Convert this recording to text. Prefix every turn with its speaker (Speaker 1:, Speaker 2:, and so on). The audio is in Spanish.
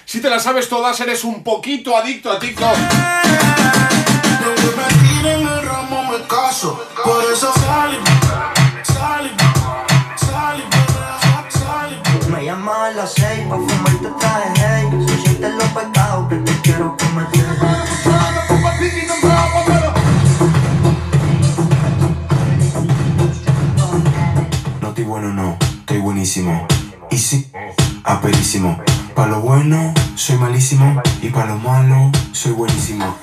Speaker 1: Si te las sabes todas, eres un poquito adicto a TikTok.
Speaker 2: Por eso me llama a las 6 pa' fumarte traje, hey. Si sientes los pecados que te quiero cometer.
Speaker 3: No estoy bueno, no, estoy buenísimo. Y sí, aperísimo. Pa' lo bueno, soy malísimo. Y pa' lo malo, soy buenísimo.